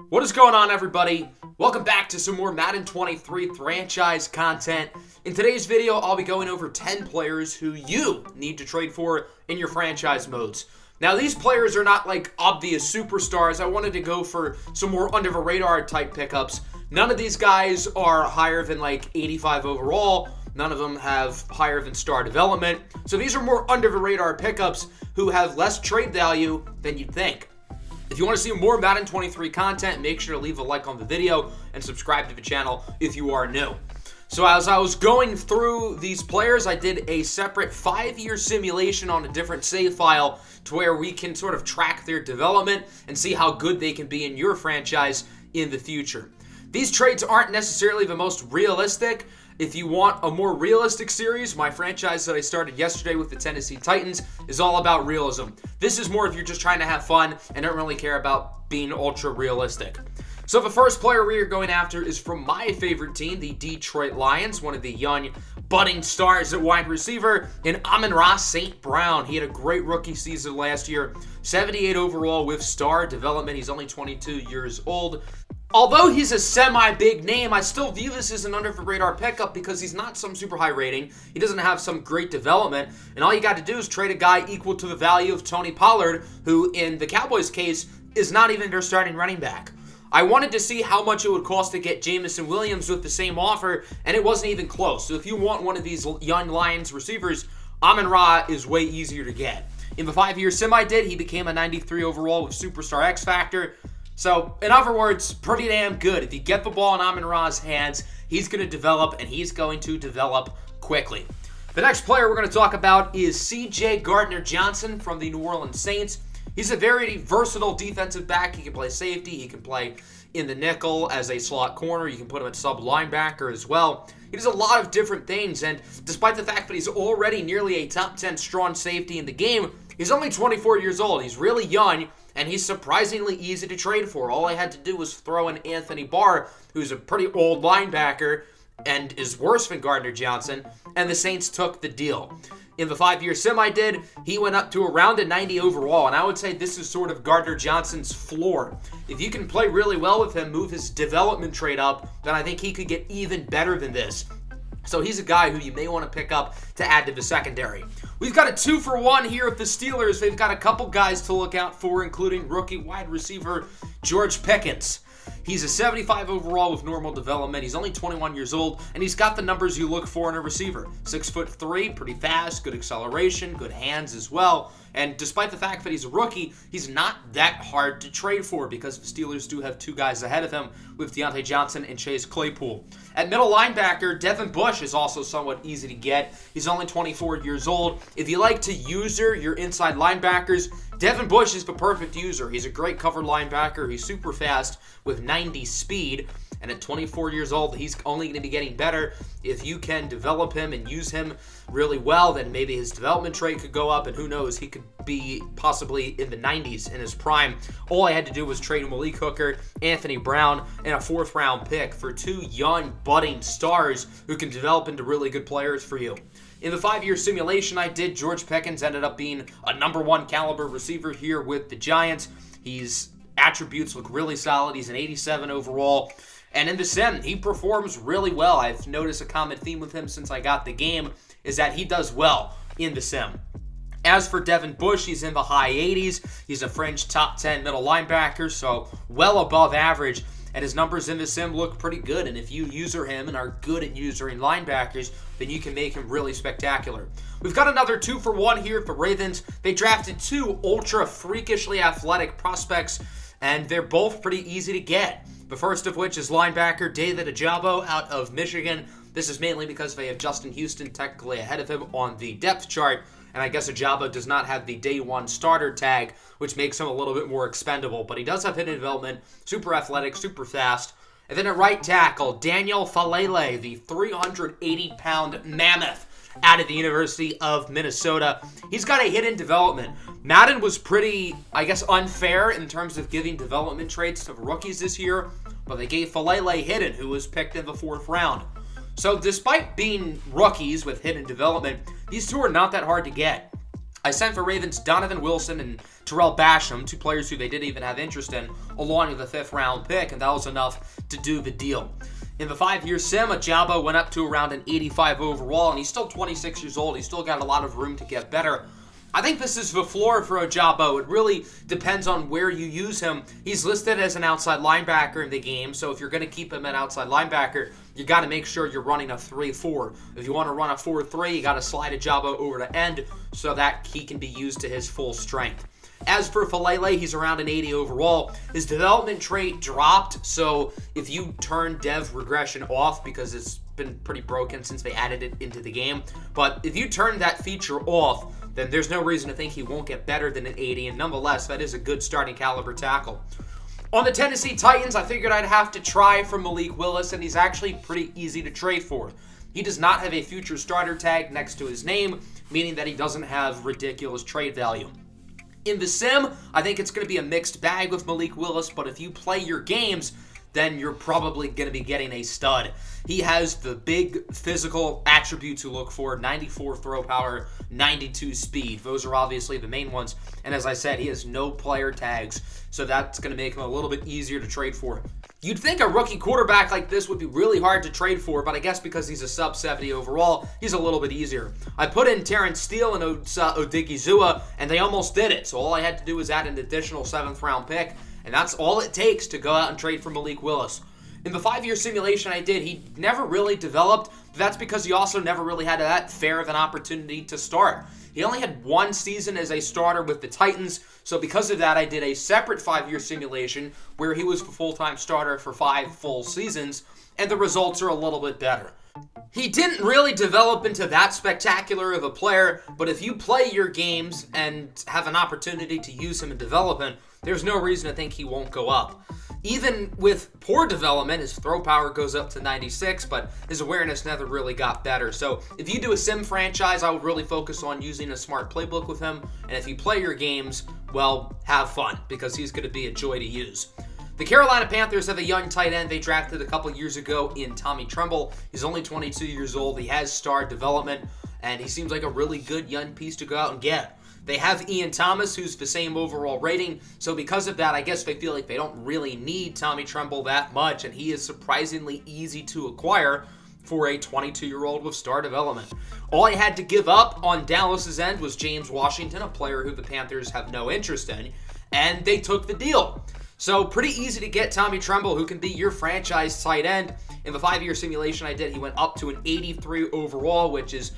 What is going on, everybody? Welcome back to some more Madden 23 franchise content. In today's video, I'll be going over 10 players who you need to trade for in your franchise modes. Now, these players are not like obvious superstars. I wanted to go for some more under the radar type pickups. None of these guys are higher than like 85 overall. None of them have higher than star development. So these are more under the radar pickups who have less trade value than you'd think. If you want to see more Madden 23 content, make sure to leave a like on the video and subscribe to the channel if you are new. So as I was going through these players, I did a separate 5-year simulation on a different save file to where we can sort of track their development and see how good they can be in your franchise in the future. These trades aren't necessarily the most realistic. If you want a more realistic series, my franchise that I started yesterday with the Tennessee Titans is all about realism. This is more if you're just trying to have fun and don't really care about being ultra realistic. So the first player we are going after is from my favorite team, the Detroit Lions, one of the young budding stars at wide receiver, in Amon-Ra St. Brown. He had a great rookie season last year, 78 overall with star development. He's only 22 years old. Although he's a semi-big name, I still view this as an under-the-radar pickup because he's not some super high rating. He doesn't have some great development, and all you got to do is trade a guy equal to the value of Tony Pollard, who, in the Cowboys' case, is not even their starting running back. I wanted to see how much it would cost to get Jameson Williams with the same offer, and it wasn't even close. So if you want one of these young Lions receivers, Amon-Ra is way easier to get. In the 5-year sim I did, he became a 93 overall with Superstar X Factor. So, in other words, pretty damn good. If you get the ball in Amon-Ra's hands, he's going to develop, and he's going to develop quickly. The next player we're going to talk about is C.J. Gardner-Johnson from the New Orleans Saints. He's a very versatile defensive back. He can play safety. He can play in the nickel as a slot corner. You can put him at sub linebacker as well. He does a lot of different things, and despite the fact that he's already nearly a top 10 strong safety in the game, he's only 24 years old. He's really young, and he's surprisingly easy to trade for. All I had to do was throw in Anthony Barr, who's a pretty old linebacker and is worse than Gardner-Johnson, and the Saints took the deal. In the 5-year sim I did, he went up to around a 90 overall, and I would say this is sort of Gardner-Johnson's floor. If you can play really well with him, move his development trade up, then I think he could get even better than this. So he's a guy who you may want to pick up to add to the secondary. We've got a 2-for-1 here with the Steelers. They've got a couple guys to look out for, including rookie wide receiver George Pickens. He's a 75 overall with normal development. He's only 21 years old, and he's got the numbers you look for in a receiver. 6'3", pretty fast, good acceleration, good hands as well. And despite the fact that he's a rookie, he's not that hard to trade for because the Steelers do have two guys ahead of him with Deontay Johnson and Chase Claypool. At middle linebacker, Devin Bush is also somewhat easy to get. He's only 24 years old. If you like to user your inside linebackers, Devin Bush is the perfect user. He's a great cover linebacker. He's super fast with 90 speed. And at 24 years old, he's only going to be getting better. If you can develop him and use him really well, then maybe his development trade could go up, and who knows, he could be possibly in the 90s in his prime. All I had to do was trade Malik Hooker, Anthony Brown, and a 4th-round pick for two young, budding stars who can develop into really good players for you. In the 5-year simulation I did, George Peckins ended up being a #1 caliber receiver here with the Giants. His attributes look really solid. He's an 87 overall. And in the sim, he performs really well. I've noticed a common theme with him since I got the game is that he does well in the sim. As for Devin Bush, he's in the high 80s. He's a fringe top 10 middle linebacker, so well above average. And his numbers in the sim look pretty good. And if you user him and are good at usering linebackers, then you can make him really spectacular. We've got another 2-for-1 here at the Ravens. They drafted two ultra freakishly athletic prospects, and they're both pretty easy to get. The first of which is linebacker David Ajabo out of Michigan. This is mainly because they have Justin Houston technically ahead of him on the depth chart, and I guess Ajabo does not have the day one starter tag, which makes him a little bit more expendable, but he does have hidden development, super athletic, super fast. And then at right tackle, Daniel Falele, the 380-pound mammoth out of the University of Minnesota. He's got a hidden development. Madden was pretty, I guess, unfair in terms of giving development traits to rookies this year, but they gave Falele hidden, who was picked in the 4th round. So despite being rookies with hidden development, these two are not that hard to get. I sent for Ravens Donovan Wilson and Terrell Basham, two players who they didn't even have interest in, along with a 5th-round pick, and that was enough to do the deal. In the 5-year sim, Ajabo went up to around an 85 overall, and he's still 26 years old. He's still got a lot of room to get better. I think this is the floor for Ajabo. It really depends on where you use him. He's listed as an outside linebacker in the game, so if you're going to keep him at outside linebacker, you got to make sure you're running a 3-4. If you want to run a 4-3, you got to slide Ajabo over to end so that he can be used to his full strength. As for Falele, he's around an 80 overall. His development trait dropped, so if you turn dev regression off, because it's been pretty broken since they added it into the game, but if you turn that feature off, then there's no reason to think he won't get better than an 80, and nonetheless, that is a good starting caliber tackle. On the Tennessee Titans, I figured I'd have to try for Malik Willis, and he's actually pretty easy to trade for. He does not have a future starter tag next to his name, meaning that he doesn't have ridiculous trade value. In the sim, I think it's going to be a mixed bag with Malik Willis, but if you play your games, then you're probably going to be getting a stud. He has the big physical attributes you look for: 94 throw power, 92 speed. Those are obviously the main ones. And as I said, he has no player tags, so that's going to make him a little bit easier to trade for. You'd think a rookie quarterback like this would be really hard to trade for, but I guess because he's a sub 70 overall, he's a little bit easier. I put in Terrence Steele and Odigizua, and they almost did it. So all I had to do was add an additional 7th-round pick, and that's all it takes to go out and trade for Malik Willis. In the 5-year simulation I did, he never really developed. That's because he also never really had that fair of an opportunity to start. He only had 1 season as a starter with the Titans, so because of that, I did a separate 5-year simulation where he was the full-time starter for 5 full seasons, and the results are a little bit better. He didn't really develop into that spectacular of a player, but if you play your games and have an opportunity to use him in development, there's no reason to think he won't go up. Even with poor development, his throw power goes up to 96, but his awareness never really got better. So if you do a sim franchise, I would really focus on using a smart playbook with him. And if you play your games, well, have fun, because he's going to be a joy to use. The Carolina Panthers have a young tight end they drafted a couple years ago in Tommy Tremble. He's only 22 years old. He has star development, and he seems like a really good young piece to go out and get. They have Ian Thomas, who's the same overall rating, so because of that, I guess they feel like they don't really need Tommy Tremble that much, and he is surprisingly easy to acquire for a 22-year-old with star development. All I had to give up on Dallas's end was James Washington, a player who the Panthers have no interest in, and they took the deal. So pretty easy to get Tommy Tremble, who can be your franchise tight end. In the 5-year simulation I did, he went up to an 83 overall, which is,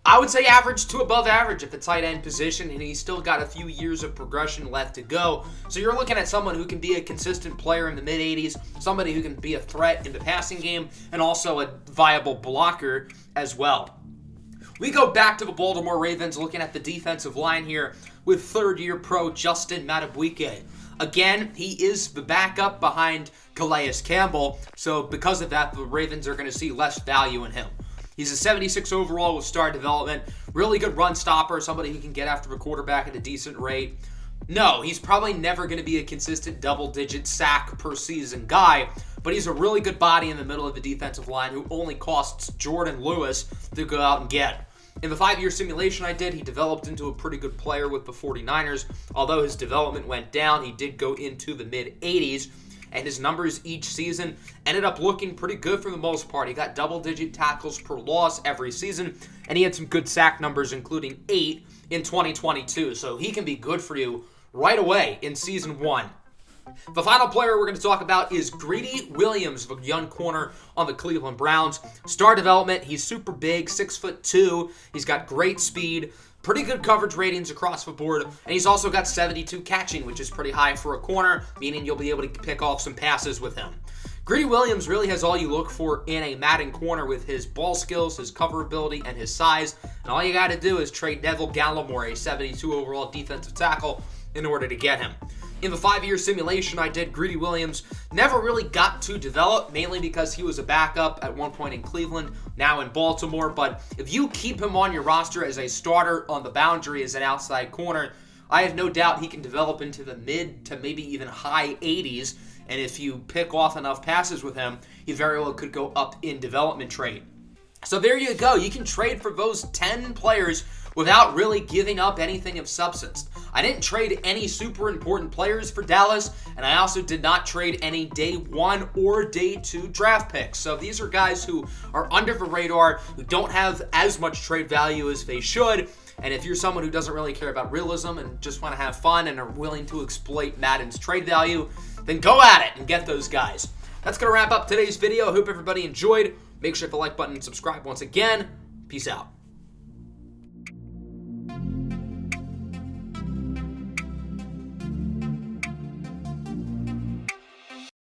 I would say, average to above average at the tight end position, and he's still got a few years of progression left to go. So you're looking at someone who can be a consistent player in the mid-80s, somebody who can be a threat in the passing game, and also a viable blocker as well. We go back to the Baltimore Ravens, looking at the defensive line here with third-year pro Justin Madubuike. Again, he is the backup behind Calais Campbell, so because of that, the Ravens are going to see less value in him. He's a 76 overall with star development, really good run stopper, somebody who can get after the quarterback at a decent rate. No, he's probably never going to be a consistent double-digit sack per season guy, but he's a really good body in the middle of the defensive line who only costs Jordan Lewis to go out and get. In the 5-year simulation I did, he developed into a pretty good player with the 49ers. Although his development went down, he did go into the mid-80s, and his numbers each season ended up looking pretty good for the most part. He got double-digit tackles per loss every season, and he had some good sack numbers, including 8 in 2022. So he can be good for you right away in Season 1. The final player we're going to talk about is Greedy Williams, the young corner on the Cleveland Browns. Star development, he's super big, 6'2". He's got great speed, pretty good coverage ratings across the board, and he's also got 72 catching, which is pretty high for a corner, meaning you'll be able to pick off some passes with him. Greedy Williams really has all you look for in a Madden corner with his ball skills, his cover ability, and his size, and all you got to do is trade Neville Gallimore, a 72 overall defensive tackle, in order to get him. In the 5-year simulation I did, Greedy Williams never really got to develop, mainly because he was a backup at one point in Cleveland, now in Baltimore. But if you keep him on your roster as a starter on the boundary as an outside corner, I have no doubt he can develop into the mid to maybe even high 80s. And if you pick off enough passes with him, he very well could go up in development trait. So there you go. You can trade for those 10 players without really giving up anything of substance. I didn't trade any super important players for Dallas, and I also did not trade any day 1 or day 2 draft picks. So these are guys who are under the radar, who don't have as much trade value as they should. And if you're someone who doesn't really care about realism and just want to have fun and are willing to exploit Madden's trade value, then go at it and get those guys. That's going to wrap up today's video. I hope everybody enjoyed. Make sure to hit the like button and subscribe once again. Peace out.